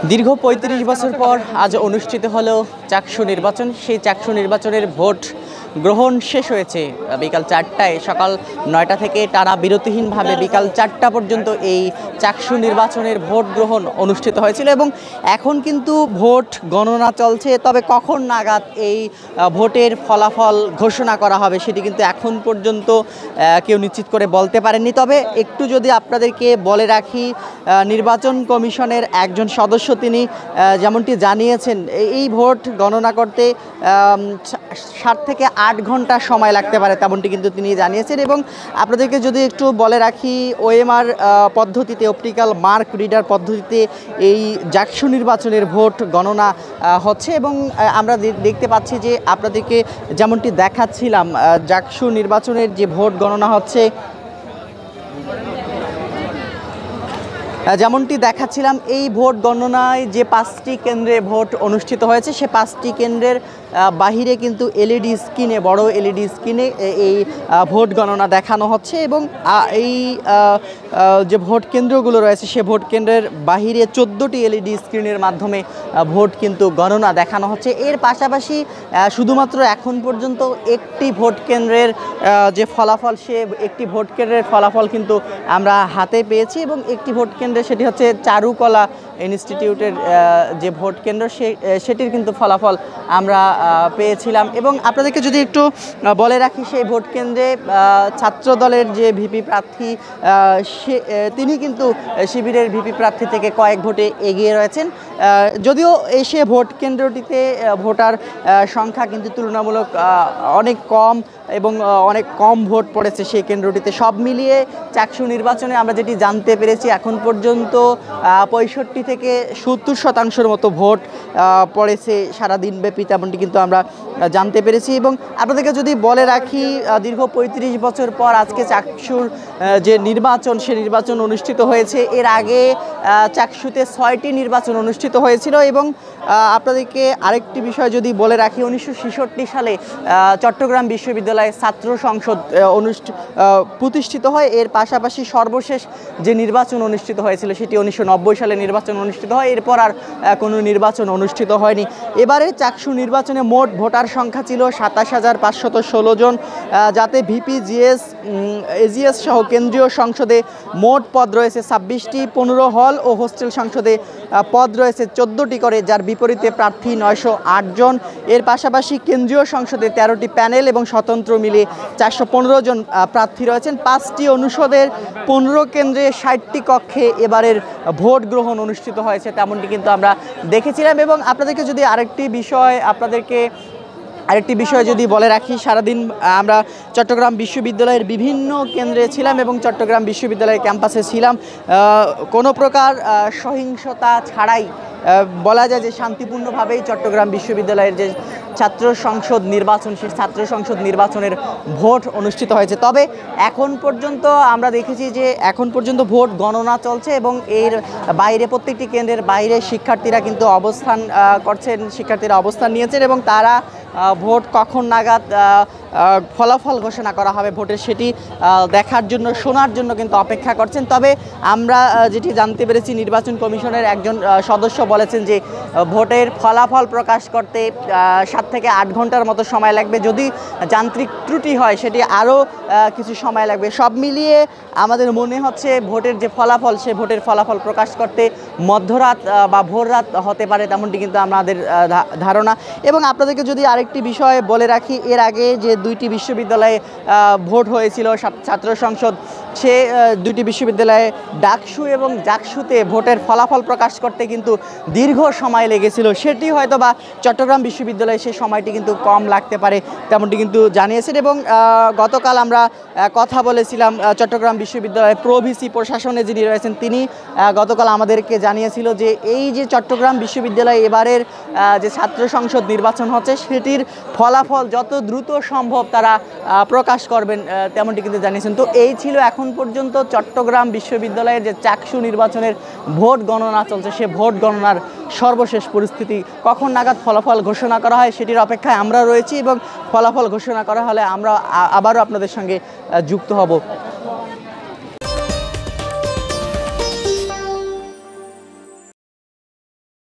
দীর্ঘ ৩৫ বছর পর আজ অনুষ্ঠিত হলো চাকসু নির্বাচন। সেই চাকসু নির্বাচনের ভোট গ্রহণ শেষ হয়েছে বিকাল ৪টায়। সকাল ৯টা থেকে টানা বিরতিহীনভাবে বিকাল ৪টা পর্যন্ত এই চাকসু নির্বাচনের ভোট গ্রহণ অনুষ্ঠিত হয়েছিল এবং এখন কিন্তু ভোট গণনা চলছে। তবে কখন নাগাদ এই ভোটের ফলাফল ঘোষণা করা হবে সেটি কিন্তু এখন পর্যন্ত কেউ নিশ্চিত করে বলতে পারেননি। তবে একটু যদি আপনাদেরকে বলে রাখি, নির্বাচন কমিশনের একজন সদস্য তিনি যেমনটি জানিয়েছেন, এই ভোট গণনা করতে 7 থেকে 8 ঘন্টা সময় লাগতে পারে, তেমনটি কিন্তু তিনি জানিয়েছেন। এবং আপনাদেরকে যদি একটু বলে রাখি, ওএমআর পদ্ধতিতে, অপটিক্যাল মার্ক রিডার পদ্ধতিতে এই চাকসু নির্বাচনের ভোট গণনা হচ্ছে এবং আমরা দেখতে পাচ্ছি যে আপনাদেরকে যেমনটি দেখাচ্ছিলাম, চাকসু নির্বাচনের যে ভোট গণনা হচ্ছে, যেমনটি দেখাচ্ছিলাম, এই ভোট গণনায় যে 5টি কেন্দ্রে ভোট অনুষ্ঠিত হয়েছে সে 5টি কেন্দ্রের বাহিরে কিন্তু এলইডি স্ক্রিনে, বড় এলইডি স্ক্রিনে এই ভোট গণনা দেখানো হচ্ছে এবং এই যে ভোট কেন্দ্রগুলো রয়েছে সে ভোট কেন্দ্রের বাহিরে 14টি এলইডি স্ক্রিনের মাধ্যমে ভোট কিন্তু গণনা দেখানো হচ্ছে। এর পাশাপাশি শুধুমাত্র এখন পর্যন্ত একটি ভোট কেন্দ্রের যে ফলাফল, সে একটি ভোট কেন্দ্রের ফলাফল কিন্তু আমরা হাতে পেয়েছি এবং একটি ভোট কেন্দ্রে, সেটি হচ্ছে চারুকলা ইনস্টিটিউটের যে ভোট কেন্দ্র, সেটির কিন্তু ফলাফল আমরা পেয়েছিলাম। এবং আপনাদেরকে যদি একটু বলে রাখি, সেই ভোট কেন্দ্রে ছাত্র দলের যে ভিপি প্রার্থী, তিনি কিন্তু শিবিরের ভিপি প্রার্থী থেকে কয়েক ভোটে এগিয়ে রয়েছেন। যদিও সে ভোট কেন্দ্রটিতে ভোটার সংখ্যা কিন্তু তুলনামূলক অনেক কম এবং অনেক কম ভোট পড়েছে সেই কেন্দ্রটিতে। সব মিলিয়ে চাকসু নির্বাচনে আমরা যেটি জানতে পেরেছি, এখন পর্যন্ত 65 থেকে 70% মতো ভোট পড়েছে সারাদিনব্যাপী, তেমনটি কিন্তু আমরা জানতে পেরেছি। এবং আপনাদেরকে যদি বলে রাখি, দীর্ঘ 35 বছর পর আজকে চাকসুর যে নির্বাচন, সে নির্বাচন অনুষ্ঠিত হয়েছে। এর আগে চাকসুতে 6টি নির্বাচন অনুষ্ঠিত হয়েছিল এবং আপনাদেরকে আরেকটি বিষয় যদি বলে রাখি, 1966 সালে চট্টগ্রাম বিশ্ববিদ্যালয়ে ছাত্র সংসদ প্রতিষ্ঠিত হয়। এর পাশাপাশি সর্বশেষ যে নির্বাচন অনুষ্ঠিত হয়েছিল সেটি 1990 সালে নির্বাচন অনুষ্ঠিত হয়। এরপর আর কোনো নির্বাচন অনুষ্ঠিত হয়নি। এবারে চাকসু নির্বাচনে মোট ভোটার সংখ্যা ছিল 27,516 জন, যাতে ভিপি, জিএস, এজিএস সহ কেন্দ্রীয় সংসদে মোট পদ রয়েছে 26টি, 15 হল ও হোস্টেল সংসদে পদ রয়েছে 14টি করে, যার বিপরীতে প্রার্থী 908 জন। এর পাশাপাশি কেন্দ্রীয় সংসদে 13টি প্যানেল এবং স্বতন্ত্র মিলে 415 জন প্রার্থী রয়েছেন। 5টি অনুষদের 15 কেন্দ্রে 60টি কক্ষে এবারের ভোট গ্রহণ অনুষ্ঠিত হয়েছে, তেমনটি কিন্তু আমরা দেখেছিলাম। এবং আপনাদেরকে যদি আরেকটি বিষয় যদি বলে রাখি, সারাদিন আমরা চট্টগ্রাম বিশ্ববিদ্যালয়ের বিভিন্ন কেন্দ্রে ছিলাম এবং চট্টগ্রাম বিশ্ববিদ্যালয়ের ক্যাম্পাসে ছিলাম। কোনো প্রকার সহিংসতা ছাড়াই বলা যায় যে শান্তিপূর্ণভাবেই চট্টগ্রাম বিশ্ববিদ্যালয়ের যে ছাত্র সংসদ নির্বাচন, সেই ছাত্র সংসদ নির্বাচনের ভোট অনুষ্ঠিত হয়েছে। তবে এখন পর্যন্ত আমরা দেখেছি যে এখন পর্যন্ত ভোট গণনা চলছে এবং এর বাইরে, প্রত্যেকটি কেন্দ্রের বাইরে শিক্ষার্থীরা কিন্তু শিক্ষার্থীরা অবস্থান নিয়েছেন এবং তারা ভোট কখন নাগাদ ফলাফল ঘোষণা করা হবে ভোটের, সেটি দেখার জন্য, শোনার জন্য কিন্তু অপেক্ষা করছেন। তবে আমরা যেটি জানতে পেরেছি, নির্বাচন কমিশনের একজন সদস্য বলেছেন যে ভোটের ফলাফল প্রকাশ করতে 7 থেকে 8 ঘন্টার মতো সময় লাগবে। যদি যান্ত্রিক ত্রুটি হয় সেটি আরও কিছু সময় লাগবে। সব মিলিয়ে আমাদের মনে হচ্ছে ভোটের যে ফলাফল, সে ভোটের ফলাফল প্রকাশ করতে মধ্যরাত বা ভোররাত হতে পারে, তেমনটি কিন্তু আমাদের ধারণা। এবং আপনাদেরকে যদি আরেকটি বিষয় বলে রাখি, এর আগে যে 2টি বিশ্ববিদ্যালয়ে ভোট হয়েছিল ছাত্র সংসদ, সে 2টি বিশ্ববিদ্যালয়ে ডাকসু এবং জাকসুতে ভোটের ফলাফল প্রকাশ করতে কিন্তু দীর্ঘ সময় লেগেছিল। সেটি হয়তো বা চট্টগ্রাম বিশ্ববিদ্যালয়ে সেই সময়টি কিন্তু কম লাগতে পারে, তেমনটি কিন্তু জানিয়েছেন। এবং গতকাল আমরা কথা বলেছিলাম চট্টগ্রাম বিশ্ববিদ্যালয়ের প্রভিসি প্রশাসনে যিনি রয়েছেন, তিনি গতকাল আমাদেরকে জানিয়েছিল যে এই যে চট্টগ্রাম বিশ্ববিদ্যালয়ে এবারের যে ছাত্র সংসদ নির্বাচন হচ্ছে, সেটির ফলাফল যত দ্রুত সম্ভব তারা প্রকাশ করবেন, তেমনটি কিন্তু জানিয়েছেন। তো এই ছিল এখন পর্যন্ত চট্টগ্রাম বিশ্ববিদ্যালয়ের যে চাকসু নির্বাচনের ভোট গণনা চলছে, সে ভোট গণনার সর্বশেষ পরিস্থিতি। কখন নাগাদ ফলাফল ঘোষণা করা হয় সেটির অপেক্ষায় আমরা রয়েছি এবং ফলাফল ঘোষণা করা হলে আমরা আবারও আপনাদের সঙ্গে যুক্ত হব।